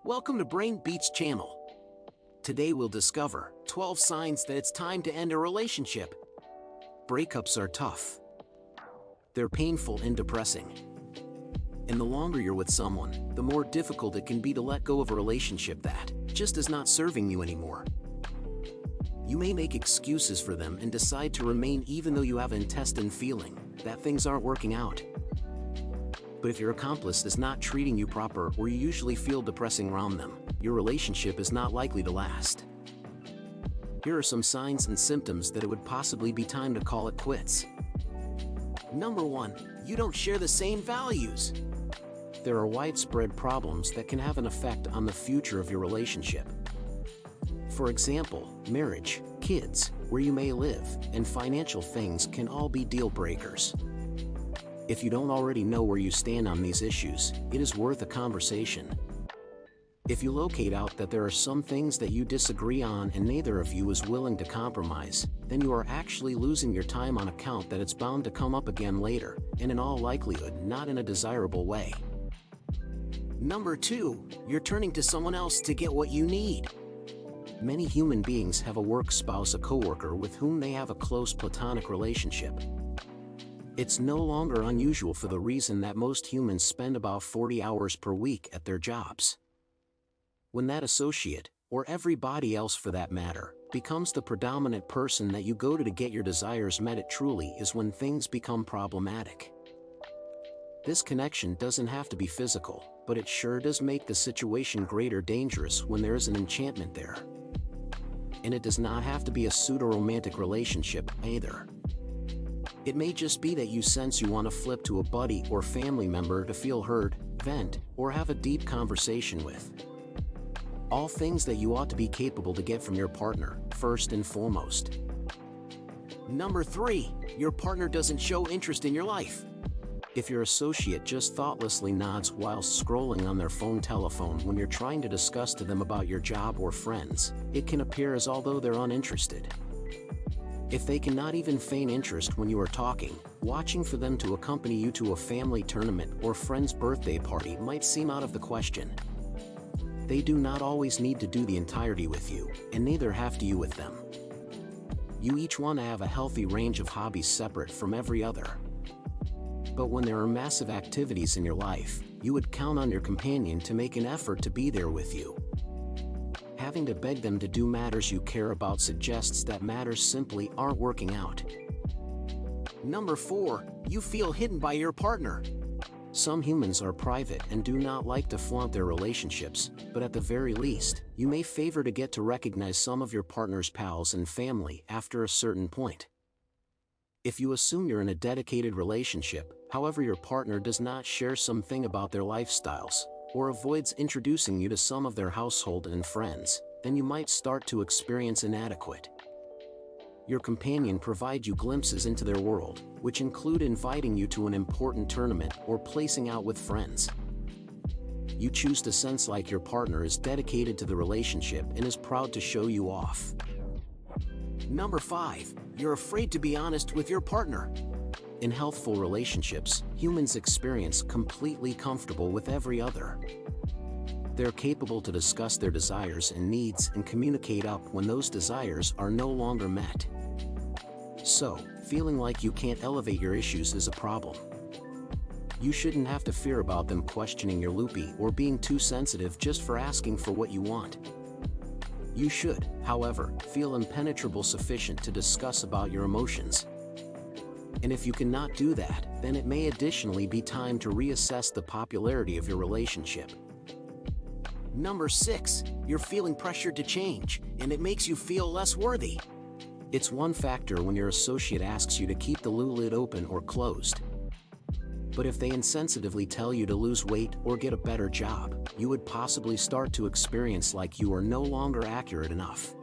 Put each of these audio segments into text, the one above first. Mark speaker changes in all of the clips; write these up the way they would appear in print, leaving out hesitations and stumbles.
Speaker 1: Welcome to Brain Beats channel. Today we'll discover 12 signs that it's time to end a relationship. Breakups are tough. They're painful and depressing. And the longer you're with someone, the more difficult it can be to let go of a relationship that just is not serving you anymore. You may make excuses for them and decide to remain even though you have an intestine feeling that things aren't working out. But if your accomplice is not treating you proper or you usually feel depressing around them, your relationship is not likely to last. Here are some signs and symptoms that it would possibly be time to call it quits. Number 1. You don't share the same values. There are widespread problems that can have an effect on the future of your relationship. For example, marriage, kids, where you may live, and financial things can all be deal breakers. If you don't already know where you stand on these issues, it is worth a conversation. If you locate out that there are some things that you disagree on and neither of you is willing to compromise, then you are actually losing your time on account that it's bound to come up again later, and in all likelihood not in a desirable way. Number 2. You're turning to someone else to get what you need. Many human beings have a work spouse, a coworker with whom they have a close platonic relationship. It's no longer unusual for the reason that most humans spend about 40 hours per week at their jobs. When that associate, or everybody else for that matter, becomes the predominant person that you go to get your desires met, it truly is when things become problematic. This connection doesn't have to be physical, but it sure does make the situation greater dangerous when there is an enchantment there. And it does not have to be a pseudo-romantic relationship either. It may just be that you sense you want to flip to a buddy or family member to feel heard, vent, or have a deep conversation with. All things that you ought to be capable to get from your partner, first and foremost. Number 3. Your partner doesn't show interest in your life. If your associate just thoughtlessly nods while scrolling on their telephone when you're trying to discuss to them about your job or friends, it can appear as although they're uninterested. If they cannot even feign interest when you are talking, watching for them to accompany you to a family tournament or friend's birthday party might seem out of the question. They do not always need to do the entirety with you, and neither have to you with them. You each want to have a healthy range of hobbies separate from every other. But when there are massive activities in your life, you would count on your companion to make an effort to be there with you. Having to beg them to do matters you care about suggests that matters simply aren't working out. Number 4. You feel hidden by your partner. Some humans are private and do not like to flaunt their relationships, but at the very least, you may favor to get to recognize some of your partner's pals and family after a certain point. If you assume you're in a dedicated relationship, however your partner does not share something about their lifestyles, or avoids introducing you to some of their household and friends, then you might start to experience inadequate. Your companion provides you glimpses into their world, which include inviting you to an important tournament or placing out with friends. You choose to sense like your partner is dedicated to the relationship and is proud to show you off. Number 5. You're afraid to be honest with your partner. In healthful relationships, humans experience completely comfortable with every other. They're capable to discuss their desires and needs and communicate up when those desires are no longer met. So, feeling like you can't elevate your issues is a problem. You shouldn't have to fear about them questioning your loopy or being too sensitive just for asking for what you want. You should, however, feel impenetrable sufficient to discuss about your emotions. And if you cannot do that, then it may additionally be time to reassess the popularity of your relationship. Number 6. You're feeling pressured to change, and it makes you feel less worthy. It's one factor when your associate asks you to keep the loo lid open or closed. But if they insensitively tell you to lose weight or get a better job, you would possibly start to experience like you are no longer accurate enough.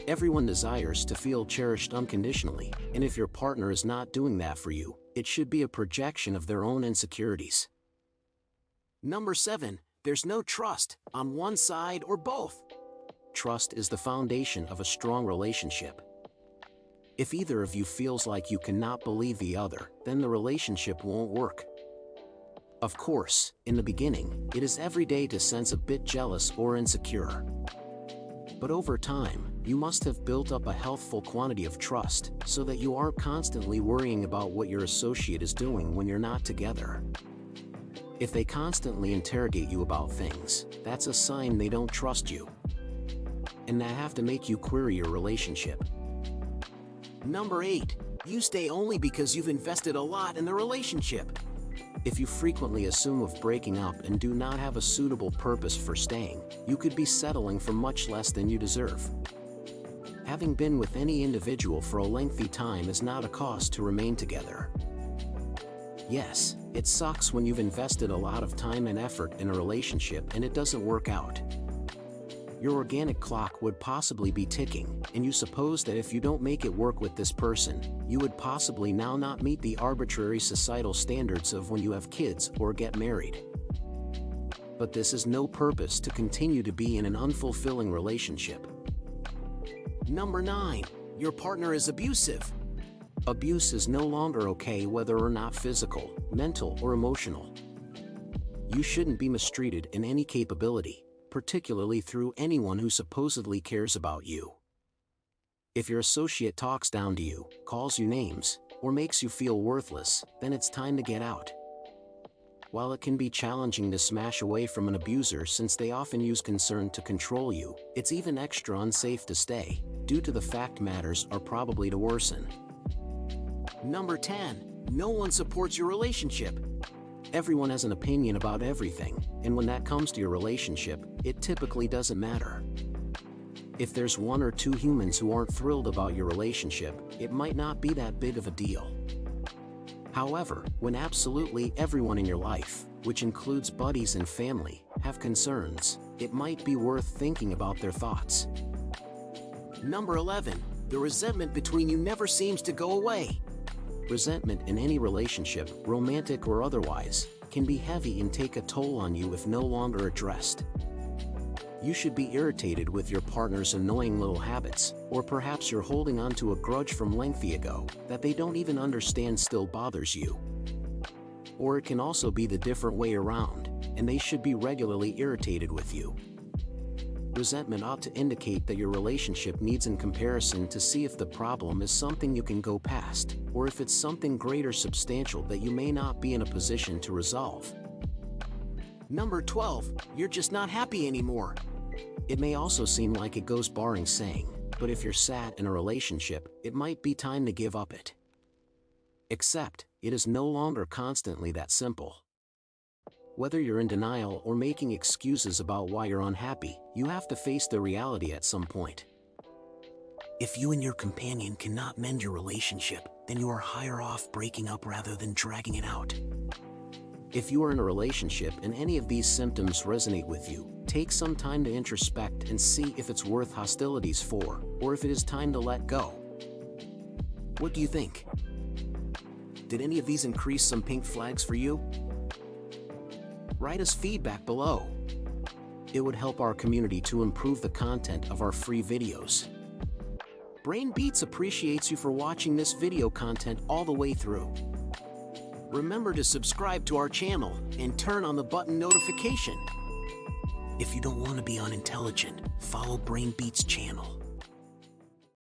Speaker 1: Everyone desires to feel cherished unconditionally, and if your partner is not doing that for you, it should be a projection of their own insecurities. Number 7. There's no trust, on one side or both. Trust is the foundation of a strong relationship. If either of you feels like you cannot believe the other, then the relationship won't work. Of course, in the beginning, it is every day to sense a bit jealous or insecure. But over time, you must have built up a healthful quantity of trust so that you aren't constantly worrying about what your associate is doing when you're not together. If they constantly interrogate you about things, that's a sign they don't trust you, and that have to make you query your relationship. Number 8. You stay only because you've invested a lot in the relationship. If you frequently assume of breaking up and do not have a suitable purpose for staying, you could be settling for much less than you deserve. Having been with any individual for a lengthy time is not a cause to remain together. Yes, it sucks when you've invested a lot of time and effort in a relationship and it doesn't work out. Your organic clock would possibly be ticking, and you suppose that if you don't make it work with this person, you would possibly now not meet the arbitrary societal standards of when you have kids or get married. But this is no purpose to continue to be in an unfulfilling relationship. Number 9. Your partner is abusive. Abuse is no longer okay whether or not physical, mental, or emotional. You shouldn't be mistreated in any capability, particularly through anyone who supposedly cares about you. If your associate talks down to you, calls you names, or makes you feel worthless, then it's time to get out. While it can be challenging to smash away from an abuser since they often use concern to control you, it's even extra unsafe to stay, due to the fact matters are probably to worsen. Number 10. No one supports your relationship. Everyone has an opinion about everything, and when that comes to your relationship, it typically doesn't matter. If there's one or two humans who aren't thrilled about your relationship, it might not be that big of a deal. However, when absolutely everyone in your life, which includes buddies and family, have concerns, it might be worth thinking about their thoughts. Number 11. The resentment between you never seems to go away. Resentment in any relationship, romantic or otherwise, can be heavy and take a toll on you if no longer addressed. You should be irritated with your partner's annoying little habits, or perhaps you're holding on to a grudge from lengthy ago that they don't even understand still bothers you. Or it can also be the different way around, and they should be regularly irritated with you. Resentment ought to indicate that your relationship needs in comparison to see if the problem is something you can go past, or if it's something greater substantial that you may not be in a position to resolve. Number 12. You're just not happy anymore. It may also seem like it goes barring saying, but if you're sad in a relationship, it might be time to give up it. Except, it is no longer constantly that simple. Whether you're in denial or making excuses about why you're unhappy, you have to face the reality at some point. If you and your companion cannot mend your relationship, then you are higher off breaking up rather than dragging it out. If you are in a relationship and any of these symptoms resonate with you, take some time to introspect and see if it's worth hostilities for, or if it is time to let go. What do you think? Did any of these increase some pink flags for you? Write us feedback below. It would help our community to improve the content of our free videos. Brain Beats appreciates you for watching this video content all the way through. Remember to subscribe to our channel and turn on the button notification. If you don't want to be unintelligent, follow Brain Beats channel.